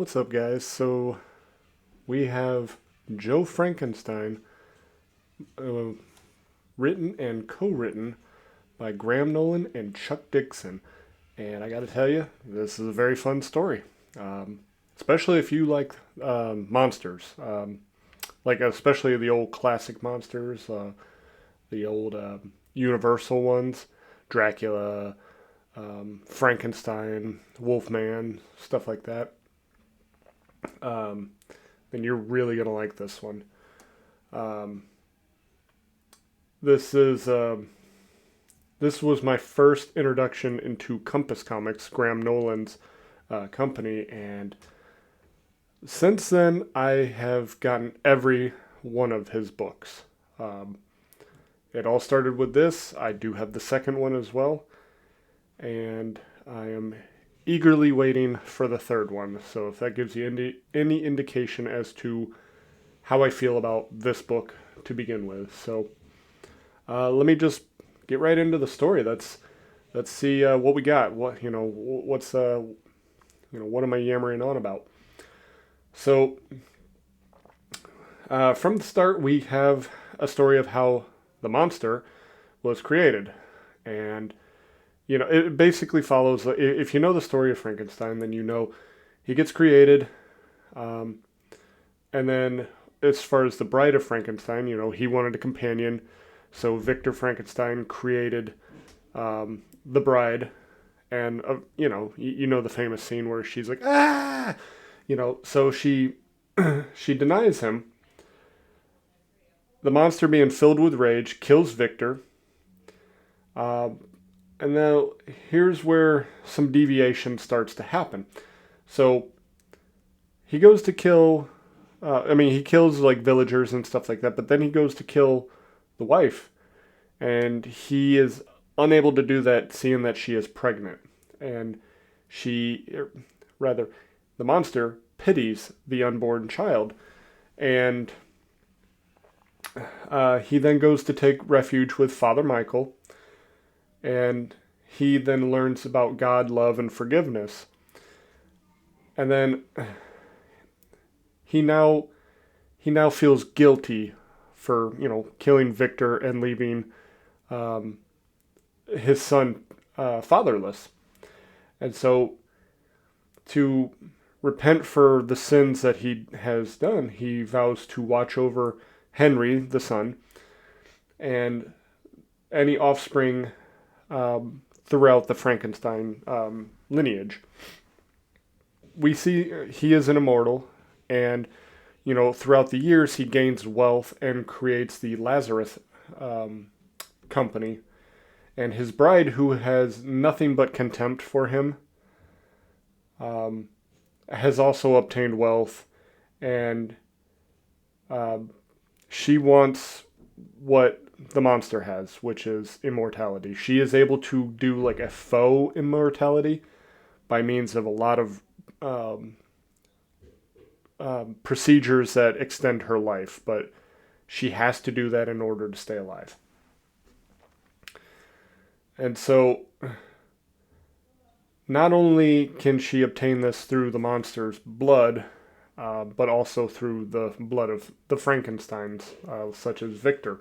What's up, guys? So we have Joe Frankenstein, uh, written and co-written by Graham Nolan and Chuck Dixon, and I got to tell you, this is a very fun story, especially if you like monsters, like especially the old classic monsters, the old Universal ones, Dracula, Frankenstein, Wolfman, stuff like that. Um, then you're really gonna like this one. Um, this is this was my first introduction into Compass Comics, Graham Nolan's company, and since then I have gotten every one of his books. Um, it all started with this. I do have the second one as well, and I am eagerly waiting for the third one. So if that gives you any indication as to how I feel about this book to begin with. So let me just get right into the story. Let's see what we got. What's what am I yammering on about? So from the start, we have a story of how the monster was created, and it basically follows. If you know the story of Frankenstein, then you know he gets created, um, and then as far as the bride of Frankenstein, he wanted a companion, so Victor Frankenstein created the bride, and you know the famous scene where she's like ah, so she she denies him. The monster, being filled with rage, kills Victor. Uh, and now here's where some deviation starts to happen. So he goes to kill. He kills like villagers and stuff like that, but then he goes to kill the wife, and he is unable to do that, seeing that she is pregnant, and rather, the monster pities the unborn child, and he then goes to take refuge with Father Michael, and he then learns about God, love, and forgiveness. And then he now he now feels guilty for killing Victor and leaving um, his son fatherless. And so to repent for the sins that he has done, he vows to watch over Henry, the son, and any offspring throughout the Frankenstein lineage. We see he is an immortal, and throughout the years he gains wealth and creates the Lazarus um, company. And his bride, who has nothing but contempt for him, um, has also obtained wealth, and uh, she wants what the monster has, which is immortality. She is able to do like a faux immortality by means of a lot of um, procedures that extend her life, but she has to do that in order to stay alive. And so, not only can she obtain this through the monster's blood, but also through the blood of the Frankensteins, such as Victor.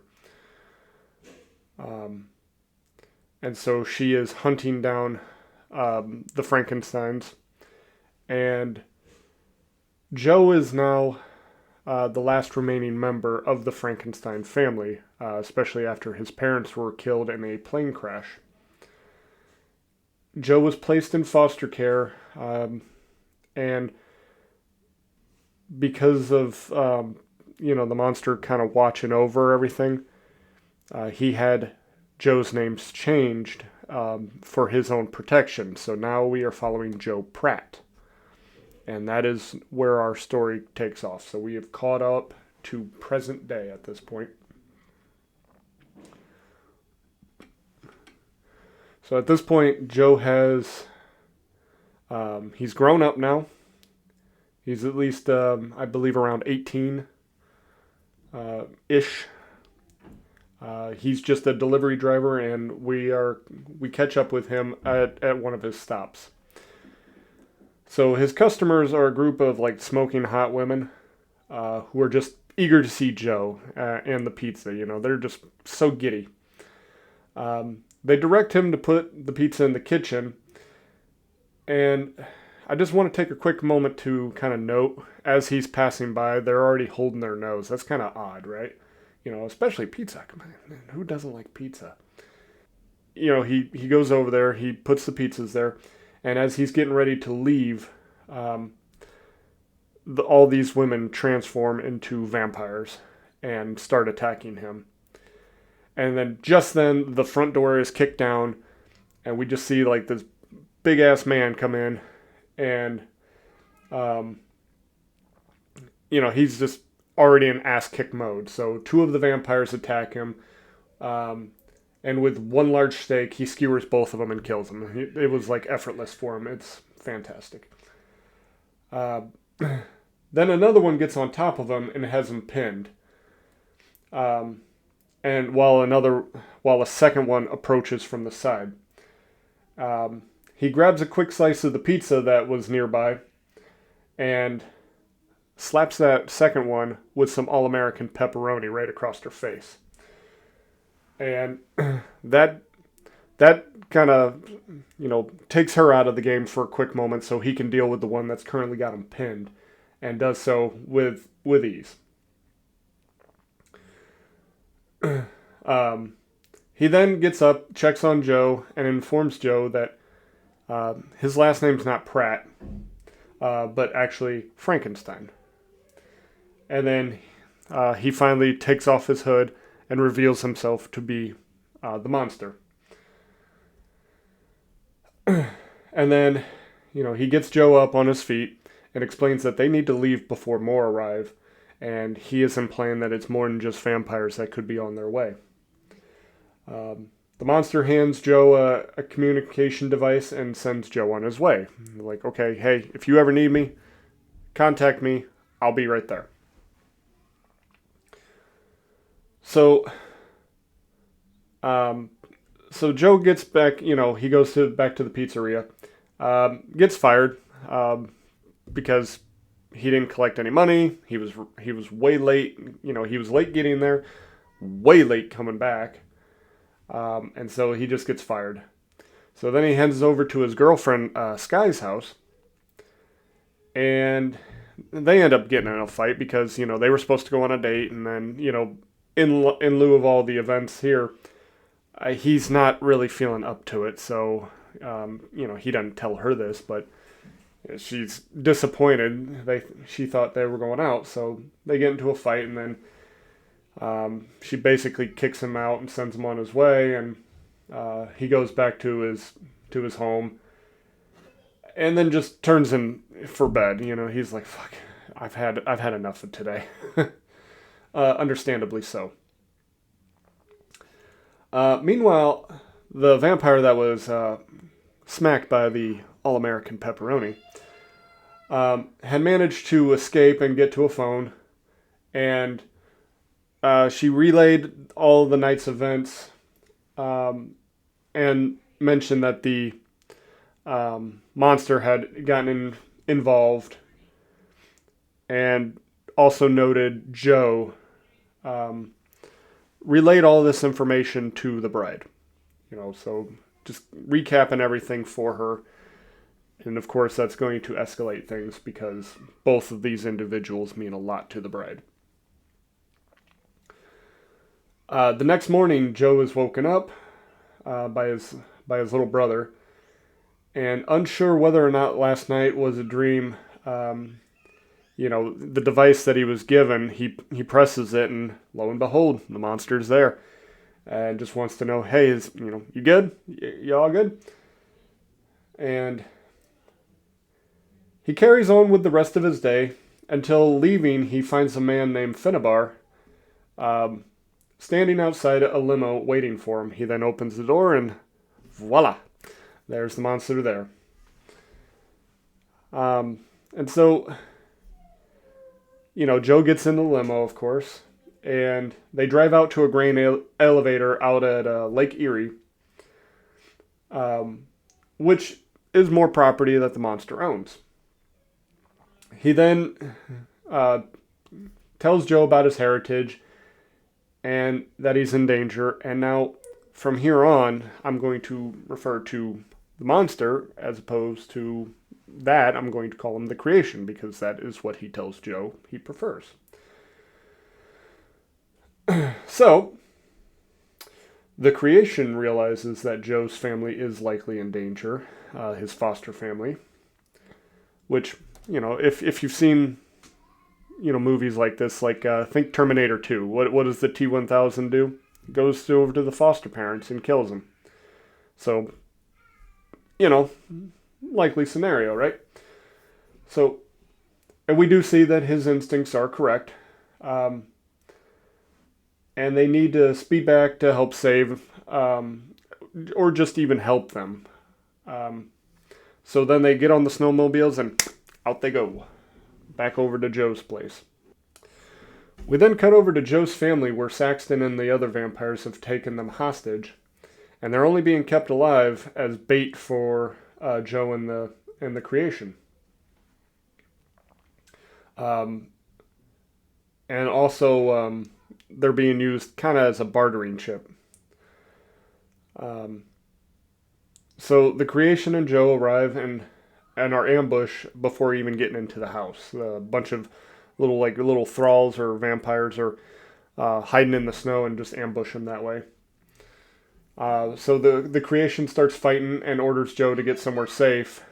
Um, and so she is hunting down the Frankensteins, and Joe is now the last remaining member of the Frankenstein family, especially after his parents were killed in a plane crash. Joe was placed in foster care, and because of the monster kind of watching over everything, he had Joe's names changed for his own protection. So now we are following Joe Pratt, and that is where our story takes off. So we have caught up to present day at this point. So at this point, Joe has he's grown up now. He's at least, I believe, around 18 ish. He's just a delivery driver, and we catch up with him at one of his stops. So his customers are a group of like smoking hot women who are just eager to see Joe and the pizza. You know, they're just so giddy. They direct him to put the pizza in the kitchen, and I just want to take a quick moment to kind of note as he's passing by, they're already holding their nose. That's kind of odd, right? You know, especially pizza. Come on, man, who doesn't like pizza? You know, he goes over there, he puts the pizzas there, and as he's getting ready to leave, um, all these women transform into vampires and start attacking him. And then just then, the front door is kicked down, and we just see like this big ass man come in, and um, you know, he's just already in ass kick mode. So two of the vampires attack him, um, and with one large stake, he skewers both of them and kills them. It was like effortless for him. It's fantastic. Uh, then another one gets on top of him and has him pinned. Um, and while a second one approaches from the side, he grabs a quick slice of the pizza that was nearby and slaps that second one with some all-American pepperoni right across her face. And that that kind of, you know, takes her out of the game for a quick moment so he can deal with the one that's currently got him pinned, and does so with ease. Um, he then gets up, checks on Joe, and informs Joe that his last name's not Pratt, but actually Frankenstein. And then he finally takes off his hood and reveals himself to be the monster. And then, you know, he gets Joe up on his feet and explains that they need to leave before more arrive, and he is implying that it's more than just vampires that could be on their way. The monster hands Joe a communication device and sends Joe on his way. Like, okay, hey, if you ever need me, contact me. I'll be right there. So, um, so Joe gets back. You know, he goes back to the pizzeria. Gets fired because he didn't collect any money. He was way late. You know, he was late getting there, way late coming back, and so he just gets fired. So then he heads over to his girlfriend Sky's house, and they end up getting in a fight because, you know, they were supposed to go on a date, and then, you know, in lieu of all the events here, he's not really feeling up to it. So you know, he doesn't tell her this, but she's disappointed. She thought they were going out, so they get into a fight, and then she basically kicks him out and sends him on his way, and he goes back to his home, and then just turns in for bed. You know, he's like, "Fuck, I've had enough of today." Understandably so. Meanwhile, the vampire that was smacked by the all-American pepperoni had managed to escape and get to a phone, and she relayed all the night's events, and mentioned that the monster had gotten involved, and also noted Joe relayed all this information to the bride. You know, so just recapping everything for her. And of course, that's going to escalate things because both of these individuals mean a lot to the bride. The next morning, Joe is woken up by his little brother, and unsure whether or not last night was a dream. You know, the device that he was given, he presses it, and lo and behold, the monster's there, and just wants to know, hey, you good? You all good? And he carries on with the rest of his day until leaving. He finds a man named Finnabar standing outside a limo waiting for him. He then opens the door, and voila, there's the monster there. And so, you know, Joe gets in the limo, of course, and they drive out to a grain elevator out at Lake Erie, which is more property that the monster owns. He then uh, tells Joe about his heritage and that he's in danger. And now, from here on, I'm going to refer to the monster as opposed to that. I'm going to call him the creation because that is what he tells Joe he prefers. So, the creation realizes that Joe's family is likely in danger, his foster family, which, if you've seen, movies like this, like think Terminator 2. What does the T-1000 do? It goes over to the foster parents and kills them. So, you know, likely scenario, right? So, and we do see that his instincts are correct. Um, and they need to speed back to help save, or just even help them. Um, so then they get on the snowmobiles and out they go, back over to Joe's place. We then cut over to Joe's family where Saxton and the other vampires have taken them hostage, and they're only being kept alive as bait for Joe and the creation. Um, and also, they're being used kind of as a bartering chip. Um, so the creation and Joe arrive and are ambushed before even getting into the house. A bunch of little thralls or vampires are hiding in the snow and just ambush him that way. So the creation starts fighting and orders Joe to get somewhere safe.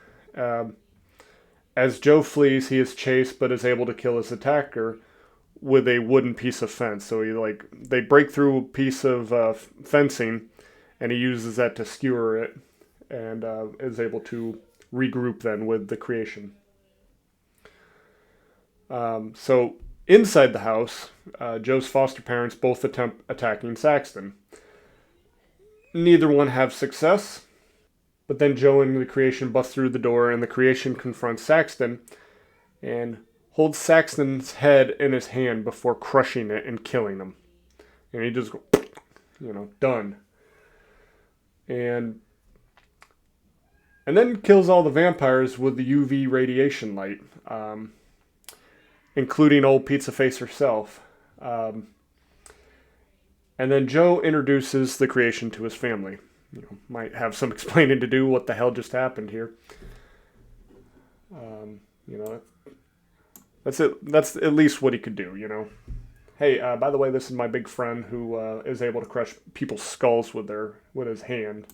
As Joe flees, he is chased but is able to kill his attacker with a wooden piece of fence. So they break through a piece of fencing, and he uses that to skewer it, and is able to regroup then with the creation. So inside the house, Joe's foster parents both attempt attacking Saxton. Neither one have success, but then Joe and the creation bust through the door, and the creation confronts Saxton and holds Saxton's head in his hand before crushing it and killing him. And he just, done. And then kills all the vampires with the UV radiation light, including old Pizza Face herself. And then Joe introduces the creation to his family. Might have some explaining to do. What the hell just happened here? That's it. That's at least what he could do. Hey, by the way, this is my big friend who is able to crush people's skulls with his hand.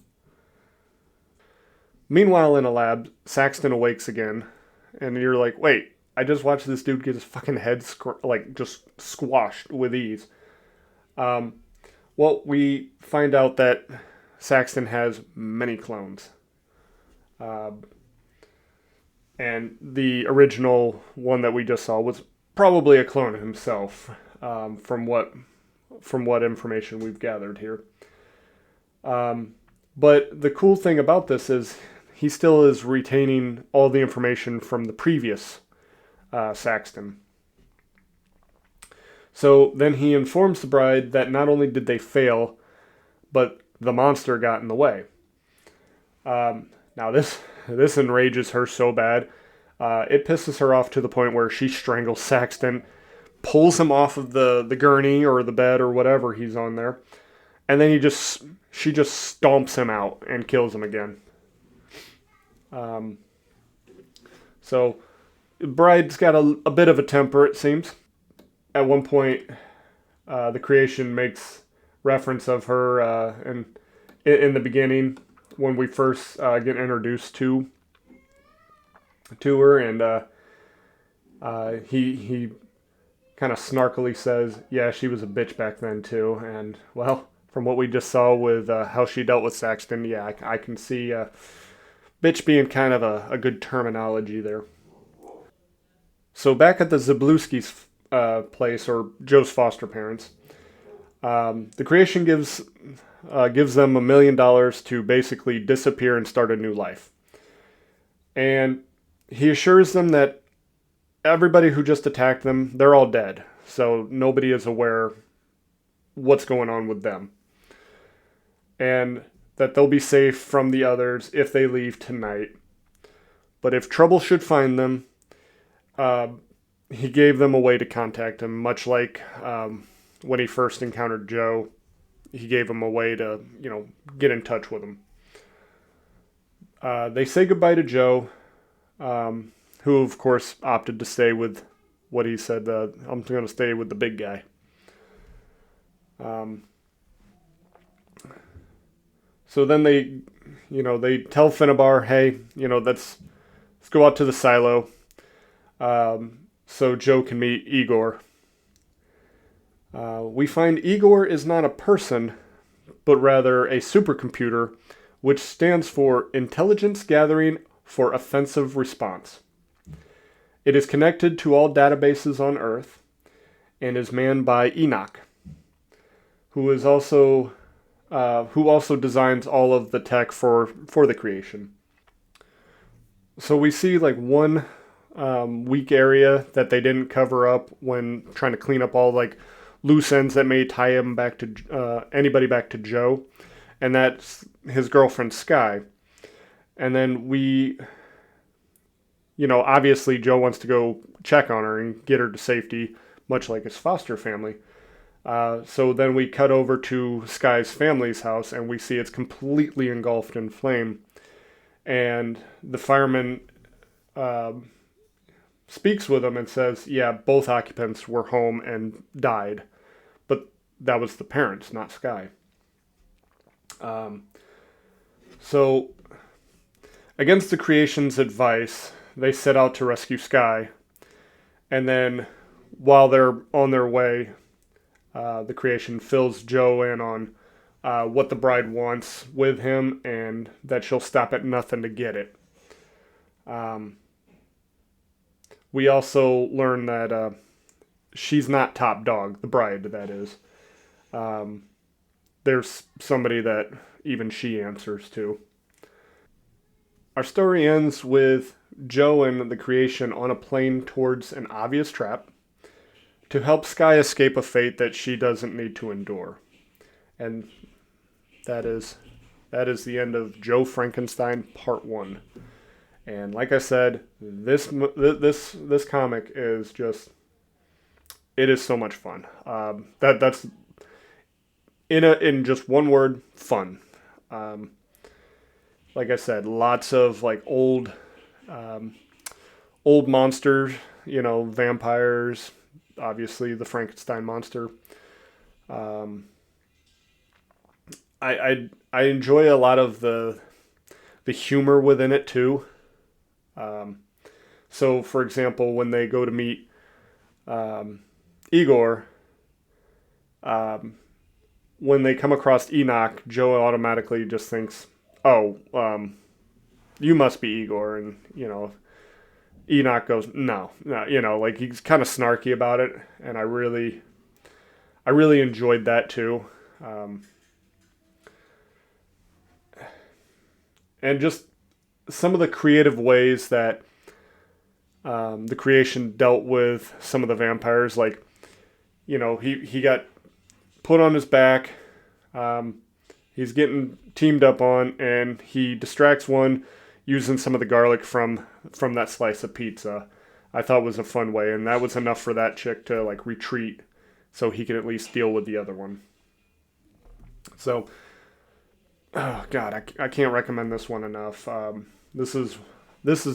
Meanwhile, in a lab, Saxton awakes again, and you're like, wait, I just watched this dude get his fucking head just squashed with ease. Well, we find out that Saxton has many clones. And the original one that we just saw was probably a clone of himself, from what information we've gathered here. But the cool thing about this is he still is retaining all the information from the previous Saxton. So then he informs the bride that not only did they fail, but the monster got in the way. Now this enrages her so bad. It pisses her off to the point where she strangles Saxton, pulls him off of the gurney or the bed or whatever he's on there, and then she just stomps him out and kills him again. So the bride's got a bit of a temper, it seems. At one point, the creation makes reference of her in the beginning when we first get introduced to her, and he kind of snarkily says, yeah, she was a bitch back then too. And well, from what we just saw with how she dealt with Saxton, yeah, I can see bitch being kind of a good terminology there. So back at the Zabluski's place, or Joe's foster parents, the creation gives them $1 million to basically disappear and start a new life. And he assures them that everybody who just attacked them, they're all dead. So nobody is aware what's going on with them. And that they'll be safe from the others if they leave tonight. But if trouble should find them, uh, he gave them a way to contact him, much like when he first encountered Joe. He gave him a way to, get in touch with him. They say goodbye to Joe, who, of course, opted to stay with what he said. I'm going to stay with the big guy. Um, so then they tell Finnebar, hey, let's go out to the silo, so Joe can meet Igor. We find Igor is not a person, but rather a supercomputer, which stands for Intelligence Gathering for Offensive Response. It is connected to all databases on Earth and is manned by Enoch, who also designs all of the tech for the creation. So we see like one weak area that they didn't cover up when trying to clean up all like loose ends that may tie him back to anybody back to Joe, and that's his girlfriend Sky. And then obviously Joe wants to go check on her and get her to safety, much like his foster family. So then we cut over to Sky's family's house, and we see it's completely engulfed in flame. And the fireman speaks with him and says, yeah, both occupants were home and died. But that was the parents, not Sky. So, against the creation's advice, they set out to rescue Sky. And then, while they're on their way, the creation fills Joe in on what the bride wants with him and that she'll stop at nothing to get it. We also learn that she's not top dog, the bride, that is. There's somebody that even she answers to. Our story ends with Joe and the creation on a plane towards an obvious trap to help Sky escape a fate that she doesn't need to endure. And that is the end of Joe Frankenstein Part 1. And like I said, this comic is just, it is so much fun. That's in just one word, fun. Like I said, lots of like old monsters, vampires, obviously the Frankenstein monster. I enjoy a lot of the humor within it too. So, for example, when they go to meet Igor, when they come across Enoch, Joe automatically just thinks, "Oh, you must be Igor," and Enoch goes, "No, no," like he's kind of snarky about it, and I really enjoyed that too. And just some of the creative ways that the creation dealt with some of the vampires, like he got put on his back, he's getting teamed up on, and he distracts one using some of the garlic from that slice of pizza. I thought was a fun way, and that was enough for that chick to like retreat so he could at least deal with the other one. So oh God, I can't recommend this one enough. This is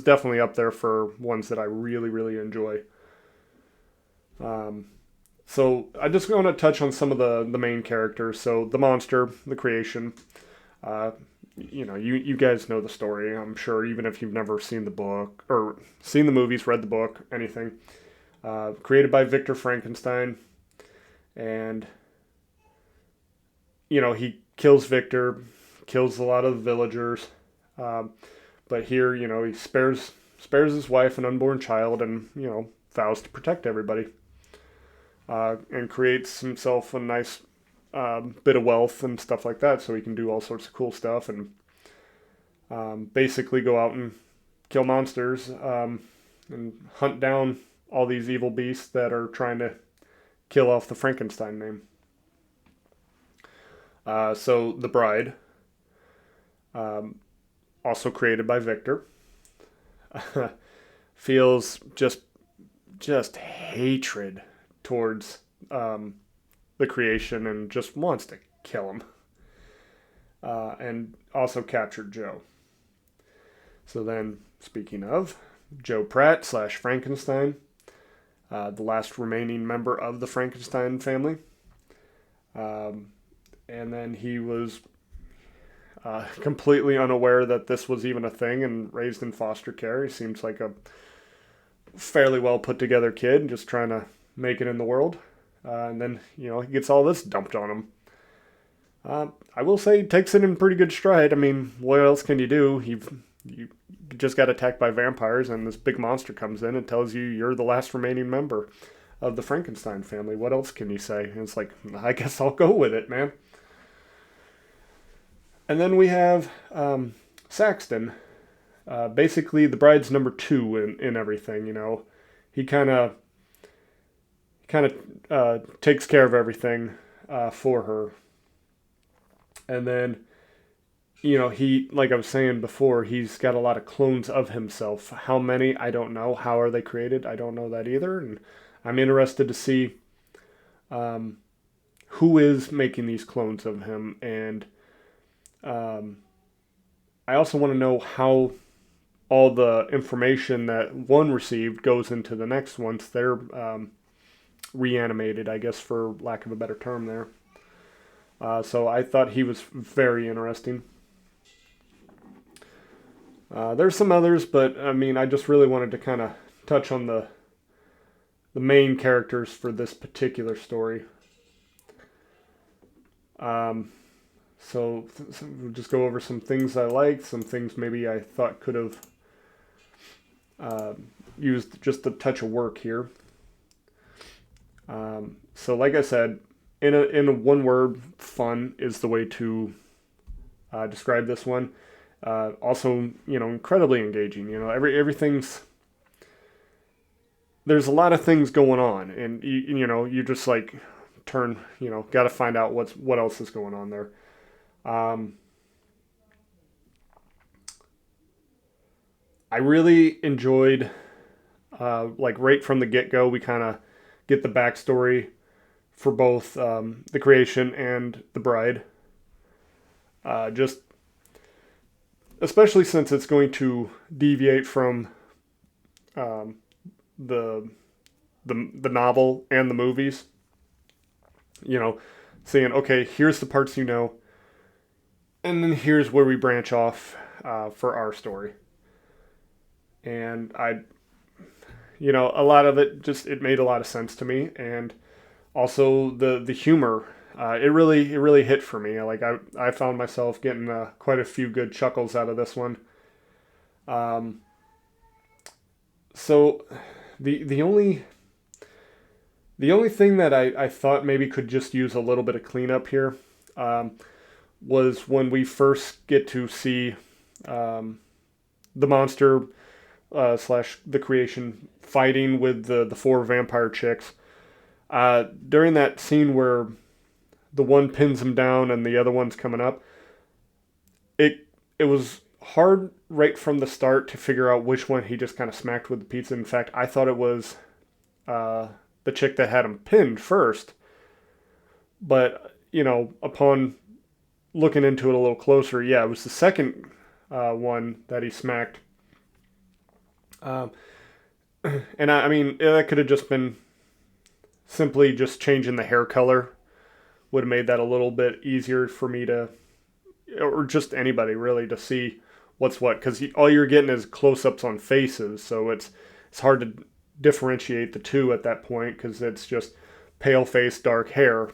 definitely up there for ones that I really enjoy. So I just want to touch on some of the main characters. So the monster, the creation. You guys know the story, I'm sure, even if you've never seen the book or seen the movies, read the book, anything. Created by Victor Frankenstein, and he kills Victor, kills a lot of the villagers, but here he spares his wife and unborn child, and vows to protect everybody, and creates himself a nice bit of wealth and stuff like that, so he can do all sorts of cool stuff and basically go out and kill monsters, and hunt down all these evil beasts that are trying to kill off the Frankenstein name. So the bride, also created by Victor, feels just just hatred towards the creation and just wants to kill him. And also captured Joe. So then, speaking of, Joe Pratt / Frankenstein, the last remaining member of the Frankenstein family. And then he was completely unaware that this was even a thing and raised in foster care. He seems like a fairly well put together kid, just trying to make it in the world. And then, he gets all this dumped on him. I will say he takes it in pretty good stride. I mean, what else can you do? You just got attacked by vampires, and this big monster comes in and tells you you're the last remaining member of the Frankenstein family. What else can you say? And it's like, I guess I'll go with it, man. And then we have Saxton, basically the bride's number 2 in everything. He kind of takes care of everything for her. And then, he, like I was saying before, he's got a lot of clones of himself. How many? I don't know. How are they created? I don't know that either. And I'm interested to see who is making these clones of him. And I also want to know how all the information that one received goes into the next once they're reanimated, I guess, for lack of a better term there. So I thought he was very interesting. There's some others, but I mean, I just really wanted to kind of touch on the main characters for this particular story. So we'll just go over some things I liked, some things maybe I thought could have used just a touch of work here. So like I said, in a one word, fun is the way to describe this one. Also, incredibly engaging. Everything's, there's a lot of things going on, and you just like turn, got to find out what else is going on there. I really enjoyed, like right from the get-go, we kind of get the backstory for both the creation and the bride. Just especially since it's going to deviate from the novel and the movies. Saying, okay, here's the parts and then here's where we branch off for our story. And a lot of it it made a lot of sense to me, and also the humor, it really hit for me. Like I found myself getting quite a few good chuckles out of this one. So the only thing that I thought maybe could just use a little bit of cleanup here was when we first get to see the monster / the creation fighting with the 4 vampire chicks. During that scene where the one pins him down and the other one's coming up, it was hard right from the start to figure out which one he just kind of smacked with the pizza. In fact, I thought it was the chick that had him pinned first. But, upon looking into it a little closer, yeah, it was the second one that he smacked. And I mean, that could have just been simply just changing the hair color. Would have made that a little bit easier for me to, or just anybody really, to see what's what. Because all you're getting is close-ups on faces, so it's hard to differentiate the two at that point, because it's just pale face, dark hair.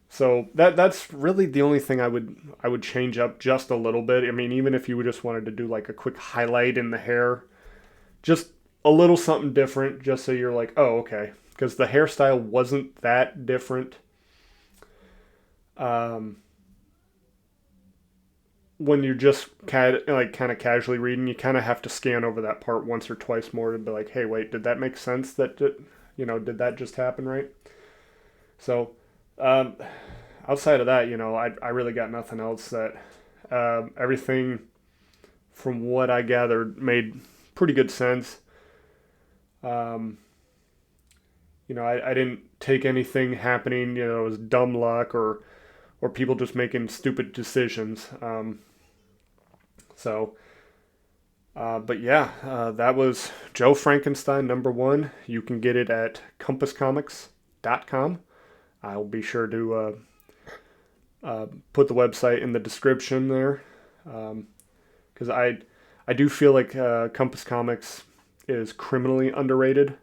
So that's really the only thing I would change up just a little bit. I mean, even if you just wanted to do like a quick highlight in the hair, just a little something different, just so you're like, oh, okay. Because the hairstyle wasn't that different. When you're just kind of casually reading, you kind of have to scan over that part once or twice more to be like, hey, wait, did that make sense? Did that just happen, right? So, outside of that, I really got nothing else. That everything, from what I gathered, made pretty good sense. Um, I didn't take anything happening, it was dumb luck or people just making stupid decisions. So, but yeah, that was Joe Frankenstein #1. You can get it at compasscomics.com. I'll be sure to put the website in the description there, because I do feel like Compass Comics is criminally underrated.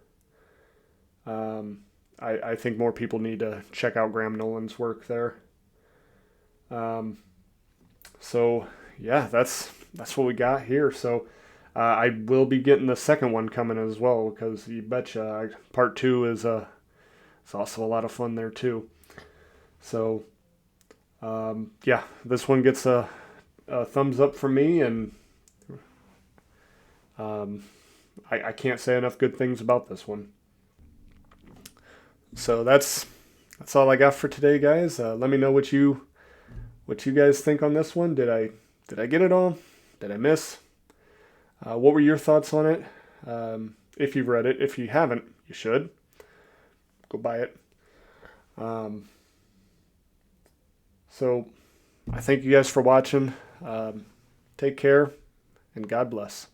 I think more people need to check out Graham Nolan's work there. Um, so yeah, that's what we got here. So I will be getting the second one coming as well, because you betcha part two is it's also a lot of fun there too. So yeah, this one gets a thumbs up from me, and um, I can't say enough good things about this one. So that's all I got for today, guys. Let me know what you guys think on this one. Did I get it all? Did I miss? What were your thoughts on it? If you've read it, if you haven't, you should go buy it. Um, so I thank you guys for watching. Take care and God bless.